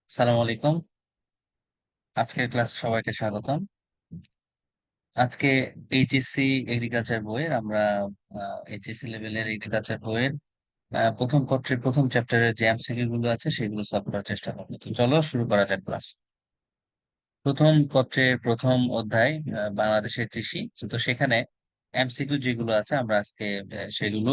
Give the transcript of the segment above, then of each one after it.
সালাম আলাইকুম। আজকের ক্লাস সবাইকে স্বাগতম। আজকে এইচএসসি এগ্রিকালচার বইয়ের আমরা এইচএসসি লেভেলের এগ্রিকালচার বইয়ের প্রথম পত্রের প্রথম চ্যাপ্টারের যে এমসিকিউ গুলো আছে সেগুলো সলভ করার চেষ্টা করবো। তো চলো শুরু করা যাক ক্লাস। প্রথম পত্রের প্রথম অধ্যায় বাংলাদেশের কৃষি। তো সেখানে এমসিকিউ যেগুলো আছে আমরা আজকে সেগুলো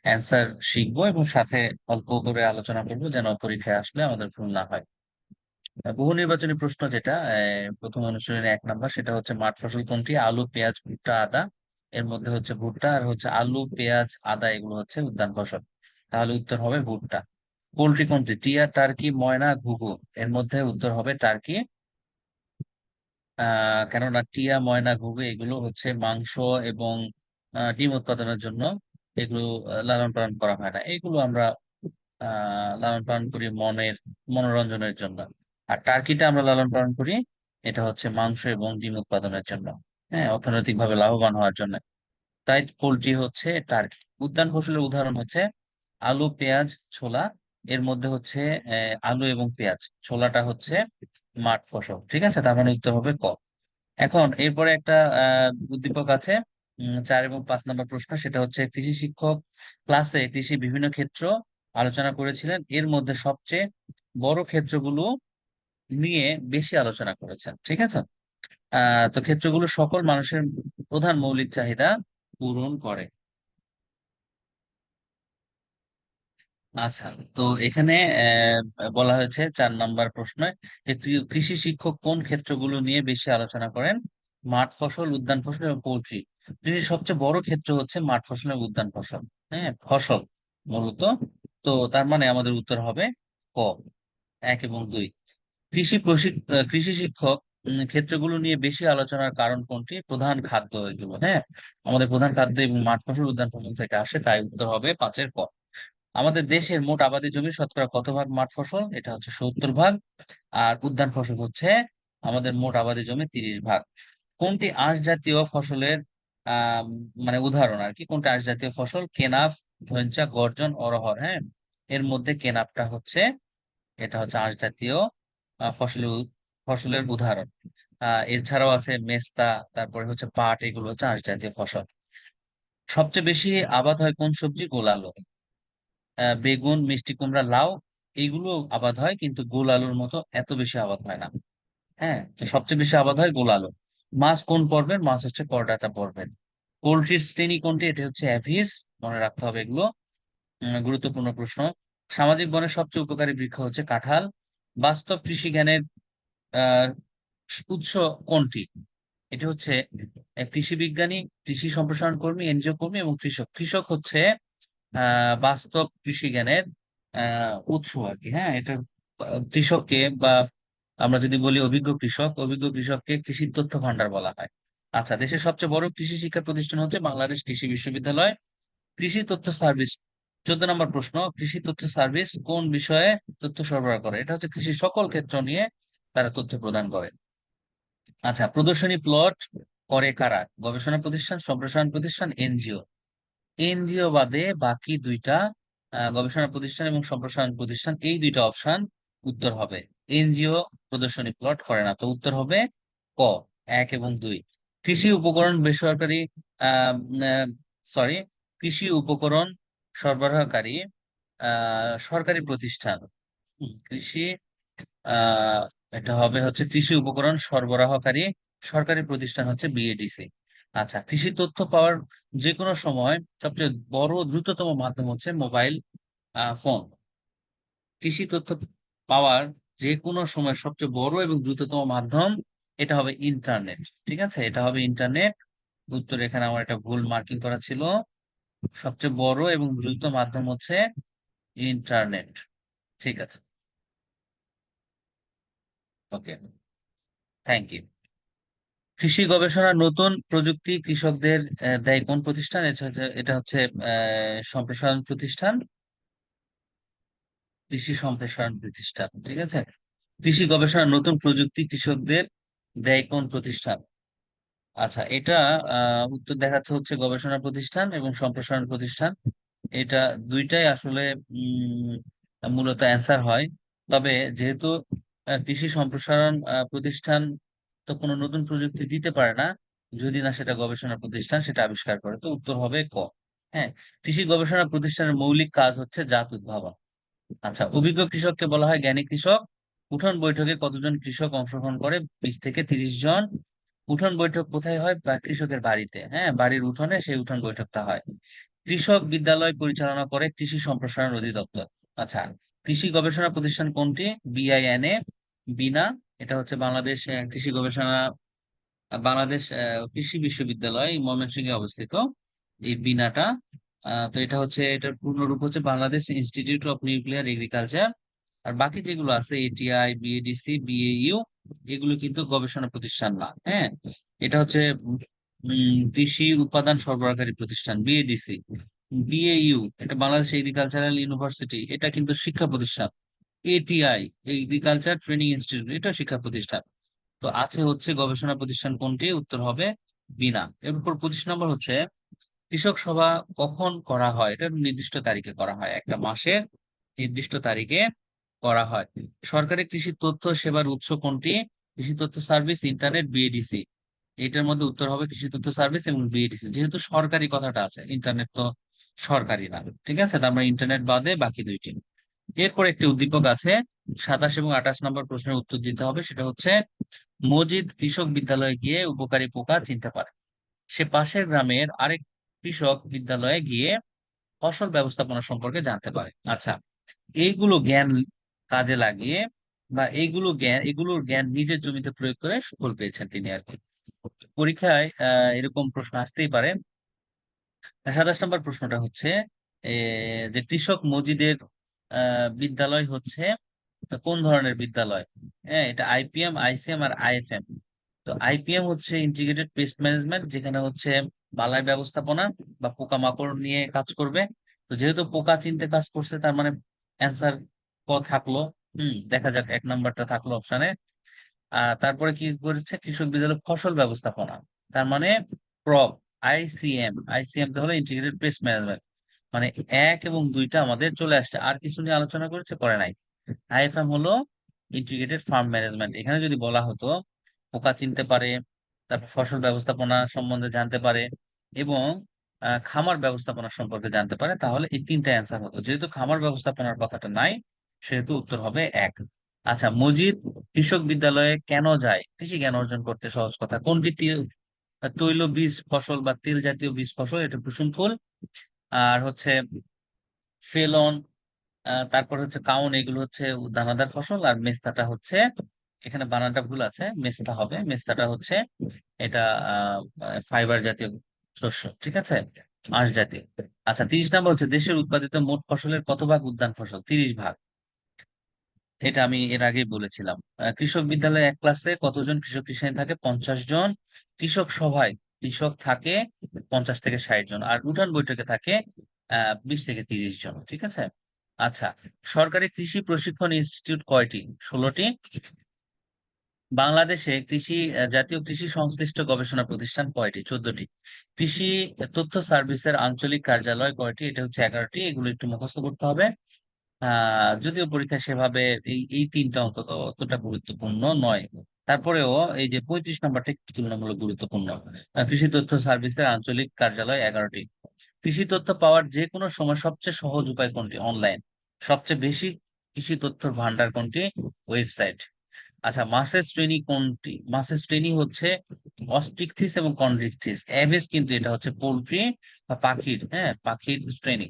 অ্যান্সার শিখবো এবং সাথে অল্প করে আলোচনা করবো যেন পরীক্ষায় আসলে আমাদের ভুল না হয়। বহু নির্বাচনী প্রশ্ন যেটা প্রথম অনুশীলনে 1 নাম্বার, সেটা হচ্ছে মাঠ ফসল কোনটি? আলু, পেঁয়াজ, ভুট্টা, আদা। এর মধ্যে হচ্ছে ভুট্টা, আর হচ্ছে আলু, পেঁয়াজ, আদা এগুলো হচ্ছে উদ্যান ফসল। তাহলে উত্তর হবে ভুট্টা। পোল্ট্রি কোনটি? টিয়া, টার্কি, ময়না, ঘুঘু। এর মধ্যে উত্তর হবে টার্কি। কেননা টিয়া, ময়না, ঘুঘু এগুলো হচ্ছে মাংস এবং ডিম উৎপাদনের জন্য। এগুলো লালন পালন করা হয় না, এগুলো আমরা লালন পালন করি মনোরঞ্জনের জন্য। আর টার্কিটা আমরা লালন পালন করি, এটা হচ্ছে মাংস এবং ডিম উৎপাদনের জন্য। হ্যাঁ, অর্থনৈতিক ভাবে লাভবান হওয়ার জন্য। তাই পোল্ট্রি হচ্ছে টার্কি। উদ্যান ফসলের উদাহরণ হচ্ছে আলু, পেঁয়াজ, ছোলা। এর মধ্যে হচ্ছে আলু এবং পেঁয়াজ, ছোলাটা হচ্ছে মাঠ ফসল। ঠিক আছে, তার মানে উত্তর হবে ক। এখন এরপরে একটা উদ্দীপক আছে। 4 এবং 5 নম্বর প্রশ্ন, সেটা হচ্ছে কৃষি শিক্ষক ক্লাসে কৃষি বিভিন্ন ক্ষেত্র আলোচনা করেছিলেন, এর মধ্যে সবচেয়ে বড় ক্ষেত্রগুলো নিয়ে বেশি আলোচনা করেছেন। ঠিক আছে। তো ক্ষেত্রগুলো সকল মানুষের প্রধান মৌলিক চাহিদা পূরণ করে। আচ্ছা, তো এখানে বলা হয়েছে 4 নম্বর প্রশ্নে যে কৃষি শিক্ষক কোন ক্ষেত্রগুলো নিয়ে বেশি আলোচনা করেন? মাঠ ফসল, উদ্যান ফসল এবং পোল্ট্রি। কৃষির সবচেয়ে বড় ক্ষেত্র হচ্ছে মাঠ ফসল এবং উদ্যান ফসল। হ্যাঁ, ফসল মূলত। তো তার মানে আমাদের উত্তর হবে ক, 1 এবং 2। কৃষি শিক্ষক ক্ষেত্রগুলো নিয়ে বেশি আলোচনার কারণ কোনটি? প্রধান খাদ্য এগুলো। হ্যাঁ, আমাদের প্রধান খাদ্য এবং মাঠ ফসল, উদ্যান ফসল থেকে আসে, তাই উত্তর হবে 5-এর ক। আমাদের দেশের মোট আবাদি জমির শতকরা কত ভাগ মাঠ ফসল? এটা হচ্ছে 70 ভাগ। আর উদ্যান ফসল হচ্ছে আমাদের মোট আবাদি জমি 30 ভাগ। কোনটি আঁশ জাতীয় ফসলের আহ মানে উদাহরণ আর কি? কোনটি আঁশ জাতীয় ফসল? কেনাফ, ধইঞ্চা, গর্জন, অরহর। হ্যাঁ, এর মধ্যে কেনাফটা হচ্ছে, এটা হচ্ছে আঁশ জাতীয় ফসলের ফসলের উদাহরণ। এছাড়াও আছে মেস্তা, তারপরে হচ্ছে পাট, এগুলো হচ্ছে আঁশ জাতীয় ফসল। সবচেয়ে বেশি আবাদ হয় কোন সবজি? গোল আলু। বেগুন, মিষ্টি কুমড়া, লাউ এইগুলো আবাদ হয়, কিন্তু গোল আলুর মতো এত বেশি আবাদ হয় না। হ্যাঁ, তো সবচেয়ে বেশি আবাদ হয় গোল আলু। মাছ কোন পর্বের? মাছ হচ্ছে করডাটা পর্বের। পোল্ট্রির শ্রেণী কোনটি? এটা হচ্ছে অ্যাভিস। মনে রাখতে হবে এগুলো। গুরুত্বপূর্ণ প্রশ্ন। সামাজিক বনের সবচেয়ে উপকারী বৃক্ষ হচ্ছে কাঁঠাল। বাস্তব কৃষি জ্ঞানের আহ উৎস কোনটি? এটি হচ্ছে কৃষি বিজ্ঞানী, কৃষি সম্প্রসারণ কর্মী, এনজিও কর্মী এবং কৃষক। কৃষক হচ্ছে বাস্তব কৃষি জ্ঞানের উৎস আর কি। হ্যাঁ, এটা কৃষককে বা আমরা যদি বলি অভিজ্ঞ কৃষককে কৃষি তথ্য ভান্ডার বলা হয়। আচ্ছা, দেশের সবচেয়ে বড় কৃষি শিক্ষা প্রতিষ্ঠান হচ্ছে বাংলাদেশ কৃষি বিশ্ববিদ্যালয়। কৃষি তথ্য সার্ভিস। 14 নম্বর প্রশ্ন, কৃষি তথ্য সার্ভিস কোন বিষয়ে তথ্য সরবরাহ করে? এটা হচ্ছে কৃষির সকল ক্ষেত্র নিয়ে তারা তথ্য প্রদান করে। আচ্ছা, প্রদর্শনী প্লট করে কারা? গবেষণা প্রতিষ্ঠান, সম্প্রসারণ প্রতিষ্ঠান, এনজিও। এনজিও বাদে বাকি দুইটা, গবেষণা প্রতিষ্ঠান এবং সম্প্রসারণ প্রতিষ্ঠান, এই দুইটা অপশন উত্তর হবে। এনজিও প্রদর্শনী প্লট করে না, তো উত্তর হবে ক, 1 এবং 2। কৃষি উপকরণ বেসরকারি সরি কৃষি উপকরণ সরবরাহকারী সরকারি প্রতিষ্ঠান। কৃষি আহ এটা হবে হচ্ছে কৃষি উপকরণ সরবরাহকারী সরকারি প্রতিষ্ঠান হচ্ছে বিএডিসি। আচ্ছা, কৃষি তথ্য পাওয়ার যে কোনো সময় সবচেয়ে বড় দ্রুততম মাধ্যম হচ্ছে মোবাইল ফোন। কৃষি তথ্য পাওয়ার যে কোনো সময় সবচেয়ে বড় এবং দ্রুততম মাধ্যম, এটা হবে ইন্টারনেট। ঠিক আছে, এটা হবে ইন্টারনেট। উত্তর এখানে আমার একটা ভুল মার্কিং করা ছিল। সবচেয়ে বড় এবং দ্রুত মাধ্যম হচ্ছে ইন্টারনেট। ঠিক আছে, ওকে, থ্যাংক ইউ। কৃষি গবেষণা নতুন প্রযুক্তি কৃষকদের দেয় কোন প্রতিষ্ঠান? এটা হচ্ছে সম্প্রসারণ প্রতিষ্ঠান, কৃষি সম্প্রসারণ প্রতিষ্ঠান। ঠিক আছে। কৃষি গবেষণা নতুন প্রযুক্তি কৃষকদের দেয় কোন প্রতিষ্ঠান? আচ্ছা, এটা উত্তর দেখাচ্ছে হচ্ছে গবেষণা প্রতিষ্ঠান এবং সম্প্রসারণ প্রতিষ্ঠান। এটা দুইটাই আসলে মূলত অ্যান্সার হয়। তবে যেহেতু কৃষি সম্প্রসারণ প্রতিষ্ঠান তো কোনো নতুন প্রযুক্তি দিতে পারে না যদি না সেটা গবেষণা প্রতিষ্ঠান সেটা আবিষ্কার করে, তো উত্তর হবে ক। হ্যাঁ, কৃষি গবেষণা প্রতিষ্ঠানের মৌলিক কাজ হচ্ছে জাত উদ্ভাবন। আচ্ছা, অভিজ্ঞ কৃষককে বলা হয় জ্ঞানী কৃষক। উঠোন বৈঠকে কতজন কৃষক অংশগ্রহণ করে? 20 থেকে 30 জন। উঠোন বৈঠক কোথায় হয়? বা কৃষকের বাড়িতে, হ্যাঁ, বাড়ির উঠোনে সেই উঠোন বৈঠকটা হয়। কৃষক বিদ্যালয় পরিচালনা করে কৃষি সম্প্রসারণ অধিদপ্তর। আচ্ছা, কৃষি গবেষণা প্রতিষ্ঠান কোনটি? বিআইএনএ, বিনা। এটা হচ্ছে বাংলাদেশ কৃষি গবেষণা, বাংলাদেশ কৃষি বিশ্ববিদ্যালয় ময়মনসিংহে অবস্থিত এই বিনাটা। তো এটা হচ্ছে, এটার পূর্ণরূপ হচ্ছে Bangladesh institute of nuclear agriculture. আর বাকি যেগুলো আছে এটিআই, বিএডিসি, বিএইউ, এগুলো কিন্তু গবেষণা প্রতিষ্ঠান না। হ্যাঁ, এটা হচ্ছে কৃষি উৎপাদন সরবরাহকারী প্রতিষ্ঠান বিএডিসি। বিএইউ এটা বাংলাদেশ এগ্রিকালচারাল ইউনিভার্সিটি, এটা কিন্তু শিক্ষা প্রতিষ্ঠান। এটিআই এগ্রিকালচার ট্রেনিং ইনস্টিটিউট, এটা শিক্ষা প্রতিষ্ঠান। তো আছে হচ্ছে গবেষণা প্রতিষ্ঠান কোনটি? উত্তর হবে বিনা। এরপর 25 নম্বর হচ্ছে কৃষক সভা কখন করা হয়? এটা নির্দিষ্ট তারিখে করা হয়, একটা মাসের নির্দিষ্ট তারিখে করা হয়। সরকারি কৃষি তথ্য সেবার উৎস কোনটি? কৃষি তথ্য সার্ভিস, ইন্টারনেট, বিএডিসি। এটার মধ্যে উত্তর হবে কৃষি তথ্য সার্ভিস এবং বিএডিসি, যেহেতু সরকারি কথাটা আছে, ইন্টারনেট তো সরকারি না। ঠিক আছে, তার মানে ইন্টারনেট বাদে বাকি দুইটি। এরপর একটি উদ্দীপক আছে, 27 এবং 28 নম্বর প্রশ্নের উত্তর দিতে হবে। সেটা হচ্ছে মজিদ কৃষক বিদ্যালয়ে গিয়ে উপকারী পোকা চিনতে পারে। সে পাশের গ্রামের আরেক কৃষক বিদ্যালয়ে গিয়ে ফসল ব্যবস্থাপনা সম্পর্কে জানতে পারে। আচ্ছা, এইগুলো জ্ঞান কাজে লাগিয়ে বা এগুলোর জ্ঞান নিজের জমিতে প্রয়োগ করে সুফল পেয়েছেন তিনি আর কি। পরীক্ষায় এরকম প্রশ্ন আসতেই পারে। 27 নম্বর প্রশ্নটা হচ্ছে এ, যে কৃষক মজিদের বিদ্যালয় হচ্ছে কোন ধরনের বিদ্যালয়? হ্যাঁ, এটা আইপিএম, আইসিএম আর আইএফএম। তো আইপিএম হচ্ছে ইন্টিগ্রেটেড পেস্ট ম্যানেজমেন্ট, যেখানে হচ্ছে বালাই ব্যবস্থাপনা বা পোকামাকড় নিয়ে কাজ করবে। তো যেহেতু পোকা চিনতে কাজ করছে, তার মানে অ্যান্সার ক থাকলো। দেখা যাক, 1 নম্বরটা থাকলো অপশনে। তারপরে কি করেছে? কৃষক বিদ্যালয় ফসল ব্যবস্থাপনা, তার মানে ক্রপ। আইসিএম, আইসিএম তো হলো ইন্টিগ্রেটেড পেস্ট ম্যানেজমেন্ট। মানে 1 এবং 2টা আমাদের চলে আসছে, আর কিছু নিয়ে আলোচনা করেছে, করে নাই। আইএফএম হলো ইন্টিগ্রেটেড ফার্ম ম্যানেজমেন্ট। এখানে যদি বলা হতো পোকা চিনতে পারে, তারপর ফসল ব্যবস্থাপনা সম্বন্ধে জানতে পারে এবং খামার ব্যবস্থাপনা সম্পর্কে জানতে পারে, তাহলে এই 3টা অ্যান্সার হতো। যেহেতু খামার ব্যবস্থাপনার কথাটা নাই, সেহেতু উত্তর হবে 1। আচ্ছা, মজিদ কৃষক বিদ্যালয়ে কেন যায়? কৃষি জ্ঞান অর্জন করতে। সহজ কথা, কোনটি তৈল বীজ ফসল বা তেল জাতীয় বীজ ফসল? এটা কুসুম ফুল। আর হচ্ছে ফেলন, তারপর হচ্ছে কাউন, এগুলো হচ্ছে দানাদার ফসল। আর মেস্তাটা হচ্ছে, এখানে বানানটা ভুল আছে, মেস্তা হবে। মেস্তাটা হচ্ছে এটা ফাইবার জাতীয় শস্য। ঠিক আছে, আঁশ জাতীয়। আচ্ছা, 30 নম্বর হচ্ছে দেশের উৎপাদিত মোট ফসলের কত ভাগ উদ্যান ফসল? 30 ভাগ। এটা আমি এর আগেই বলেছিলাম। কৃষক বিদ্যালয়ে এক ক্লাসে কতজন কৃষক শ্রেণী থাকে? 50 জন। কৃষক সভায় কৃষক থাকে 50 থেকে 60 জন। আর উঠান বৈঠকে থাকে 20 থেকে 30 জন। ঠিক আছে। আচ্ছা, সরকারি কৃষি প্রশিক্ষণ ইনস্টিটিউট কয়টি? 16টি। বাংলাদেশে জাতীয় কৃষি সংশ্লিষ্ট গবেষণা প্রতিষ্ঠান কয়টি? 14টি। কৃষি তথ্য সার্ভিসের আঞ্চলিক কার্যালয় কয়টি? এটা হচ্ছে 11টি। এগুলো একটু মুখস্থ করতে হবে। যদিও পরীক্ষা সেভাবে এই এই 3টা অন্তত অতটা গুরুত্বপূর্ণ নয়, তারপরেও এই যে 35 নম্বরটা একটু তুলনামূলক গুরুত্বপূর্ণ। কৃষি তথ্য সার্ভিসের আঞ্চলিক কার্যালয় 11টি। কৃষি তথ্য পাওয়ার যে কোনো সময় সবচেয়ে সহজ উপায় কোনটি? অনলাইন। সবচেয়ে বেশি কৃষি তথ্যের ভান্ডার কোনটি? ওয়েবসাইট। আচ্ছা, মাসের শ্রেণী কোনটি? মাসের শ্রেণী হচ্ছে অস্ট্রিকথিস এবং কন্ড্রিকথিস। অ্যাভেজ কিন্তু এটা হচ্ছে পোল্ট্রি বা পাখির, হ্যাঁ, পাখির শ্রেণী।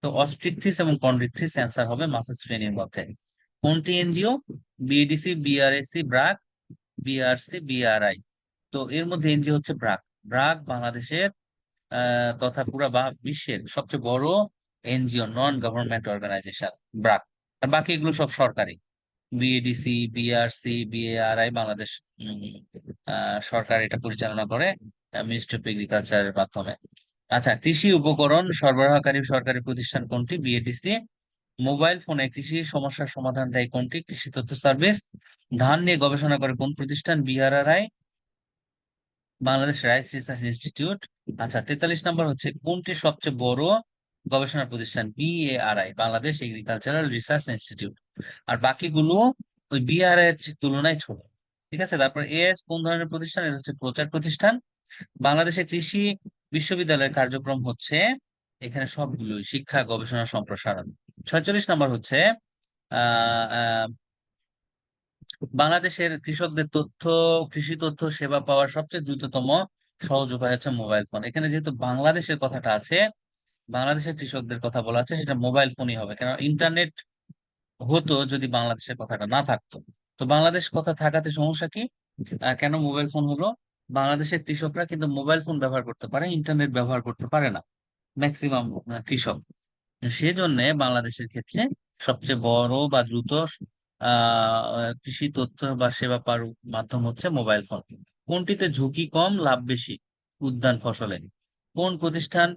তো অস্ট্রিকথিস এবং কন্ড্রিকথিস অ্যান্সার হবে মাসের শ্রেণীর মধ্যে। কোনটি NGO? BADC, BRAC, BRAC, BRC, BRI. তো এর মধ্যে এনজিও হচ্ছে ব্রাক। ব্রাক বাংলাদেশের তথা পুরা বিশ্বের সবচেয়ে বড় NGO, non government organization, BRAC. আর বাকি এগুলো সব সরকারি। বিএডিসি, বিআরসি, বিএআরআই বাংলাদেশ উম, সরকার এটা পরিচালনা করে মিনিস্ট্রি অফ এগ্রিকালচারের মাধ্যমে। আচ্ছা, কৃষি উপকরণ সরবরাহকারী সরকারি প্রতিষ্ঠান কোনটি? বিএডিসি। মোবাইল ফোনে কৃষি সমস্যার সমাধান দেয় কোনটি? কৃষি তথ্য সার্ভিস। ধান নিয়ে গবেষণা করে কোন প্রতিষ্ঠান? BRRI, Bangladesh rice research institute. আচ্ছা, 43 নম্বর হচ্ছে কোনটি সবচেয়ে বড় গবেষণা প্রতিষ্ঠান? BARI, Bangladesh agricultural research institute. আর বাকিগুলো ওই বিআর এর তুলনায় ছোট। ঠিক আছে, তারপর এএস কোন ধরনের প্রতিষ্ঠান? এটা হচ্ছে প্রচার প্রতিষ্ঠান। বাংলাদেশের কৃষি বিশ্ববিদ্যালয়ের কার্যক্রম হচ্ছে এখানে সবগুলোই শিক্ষা, গবেষণা, সম্প্রসারণ। 46 নম্বর হচ্ছে আহ আহ, বাংলাদেশের কৃষকদের কৃষি তথ্য সেবা পাওয়ার সবচেয়ে দ্রুততম সহজ উপায় হচ্ছে মোবাইল ফোন। এখানে যেহেতু বাংলাদেশের কথাটা আছে, বাংলাদেশের কৃষকদের কথা বলা আছে, সেটা মোবাইল ফোনই হবে, কারণ ইন্টারনেট হতো যদি বাংলাদেশের কথাটা না থাকতো। তো বাংলাদেশ কথা থাকাতে সমস্যা কি? কেন মোবাইল ফোন হলো? বাংলাদেশের কৃষকরা কিন্তু মোবাইল ফোন ব্যবহার করতে পারে, ইন্টারনেট ব্যবহার করতে পারে না ম্যাক্সিমাম কৃষক। সেজন্য বাংলাদেশের ক্ষেত্রে সবচেয়ে বড় বা দ্রুত কৃষি তথ্য বা সেবা পাওয়ার মাধ্যম হচ্ছে মোবাইল ফোন। কোনটিতে ঝুঁকি কম, লাভ বেশি? উদ্যান ফসলে। কোন প্রতিষ্ঠান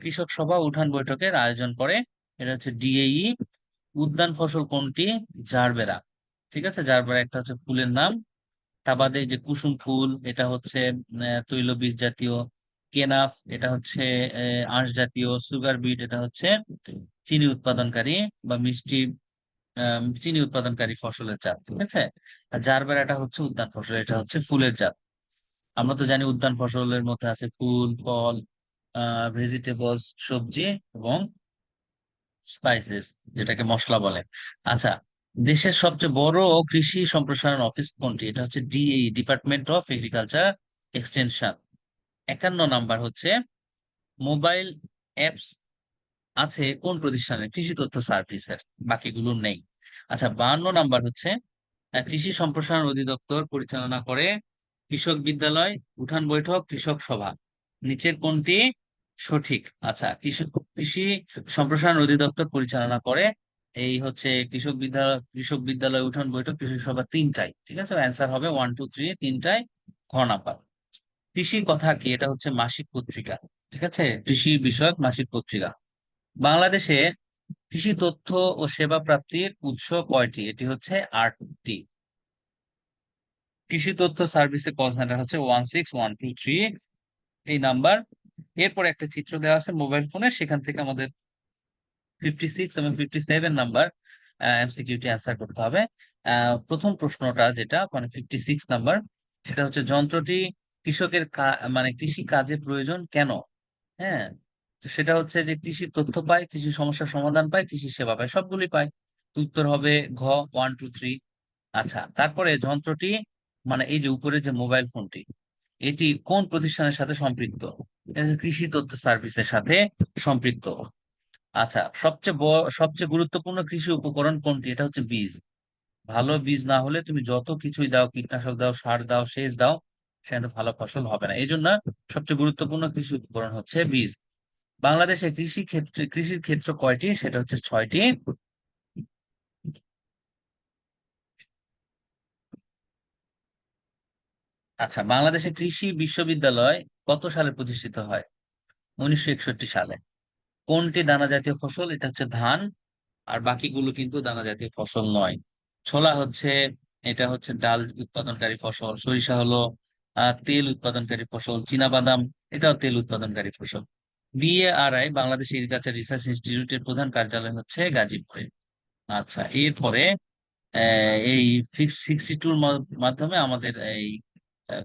কৃষক সভা উঠান বৈঠকের আয়োজন করে? এটা হচ্ছে ডিএই। উদ্যান ফসল কোনটি? জারবেরা। ঠিক আছে, জারবেরা একটা হচ্ছে ফুলের নাম। তা বাদে যে কুসুম ফুল, এটা হচ্ছে তৈলবীজ জাতীয়। কেনাফ, এটা হচ্ছে আঁশ জাতীয়। সুগার বিট, এটা হচ্ছে চিনি উৎপাদনকারী বা মিষ্টি চিনি উৎপাদনকারী ফসলের জাত। ঠিক আছে। আর জারবেরাটা হচ্ছে উদ্যান ফসল, এটা হচ্ছে ফুলের জাত। আমরা তো জানি উদ্যান ফসলের মধ্যে আছে ফুল, ফল, ভেজিটেবলস, সবজি এবং স্পাইসেস, যেটাকে মশলা বলে। আচ্ছা, দেশের সবচেয়ে বড় কৃষি সম্প্রসারণ অফিস কোনটি? এটা হচ্ছে ডিএই, department of agriculture extension. 51 number হচ্ছে মোবাইল অ্যাপস আছে কোন প্রতিষ্ঠানের? কৃষি তথ্য সার্ভিসের, বাকিগুলো নেই। আচ্ছা, 52 নাম্বার হচ্ছে কৃষি সম্প্রসারণ অধিদপ্তর পরিচালনা করে কৃষক বিদ্যালয়, উঠান বৈঠক, কৃষক সভা। নিচের কোনটি সঠিক? আচ্ছা, কৃষি সম্প্রসারণ অধিদপ্তর পরিচালনা করে এই হচ্ছে কৃষক বিদ্যালয়, উঠান বৈঠক, কৃষক সভা, তিনটাই। ঠিক আছে, অ্যান্সার হবে 1 2 3, তিনটাই ঘ নাম্বার। কৃষি কথা কি? এটা হচ্ছে মাসিক পত্রিকা। ঠিক আছে, কৃষি বিষয়ক মাসিক পত্রিকা। বাংলাদেশে কৃষি তথ্য ও সেবা প্রাপ্তির উৎস কয়টি? এটি হচ্ছে 8টি। কৃষি তথ্য সার্ভিসের কল সেন্টার হচ্ছে 16123 এই নাম্বার। এরপর একটা চিত্র দেওয়া আছে মোবাইল ফোনে, সেখান থেকে আমাদের 56 এবং 57 নাম্বার এমসিকিউটি অ্যান্সার করতে হবে। প্রথম প্রশ্নটা যেটা মানে 56 নাম্বার, সেটা হচ্ছে যন্ত্রটি কৃষকের মানে কৃষি কাজে প্রয়োজন কেন? হ্যাঁ, তো সেটা হচ্ছে যে কৃষি তথ্য পায়, কৃষি সমস্যার সমাধান পায়, কৃষি সেবা পায়, সবগুলি পায়। তো উত্তর হবে ঘ, 1 2 3। আচ্ছা, তারপরে যন্ত্রটি মানে এই যে উপরে যে মোবাইল ফোনটি, এটি কোন প্রতিষ্ঠানের সাথে সম্পৃক্ত? এটা হচ্ছে কৃষি তথ্য সার্ভিসের সাথে সম্পৃক্ত। আচ্ছা, সবচেয়ে গুরুত্বপূর্ণ কৃষি উপকরণ কোনটি? এটা হচ্ছে বীজ। ভালো বীজ না হলে তুমি যত কিছুই দাও, কীটনাশক দাও, সার দাও, সেচ দাও, সেখানে ভালো ফসল হবে না। এই জন্য সবচেয়ে গুরুত্বপূর্ণ কৃষি উপকরণ হচ্ছে বীজ। বাংলাদেশে কৃষির ক্ষেত্র কয়টি? সেটা হচ্ছে 6টি। আচ্ছা, বাংলাদেশে কৃষি বিশ্ববিদ্যালয় কত সালে প্রতিষ্ঠিত হয়? 1961 সালে। কোনটি দানা জাতীয় ফসল? এটা হচ্ছে ধান। আর বাকিগুলো কিন্তু দানা জাতীয় ফসল নয়। ছোলা হচ্ছে, এটা হচ্ছে ডাল উৎপাদনকারী ফসল। সরিষা হলো তেল উৎপাদনকারী ফসল। চীনা বাদাম, এটাও তেল উৎপাদনকারী ফসল। বিএআরআই, বাংলাদেশ এগ্রিকালচার রিসার্চ ইনস্টিটিউটের প্রধান কার্যালয় হচ্ছে গাজীপুরে। আচ্ছা, এরপরে এই 62-র মাধ্যমে আমাদের এই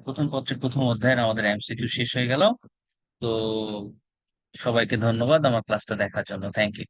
প্রথম পত্রের প্রথম অধ্যায়ের আমাদের এমসিকিউ শেষ হয়ে গেল। তো সবাইকে ধন্যবাদ আমার ক্লাসটা দেখার জন্য। Thank you.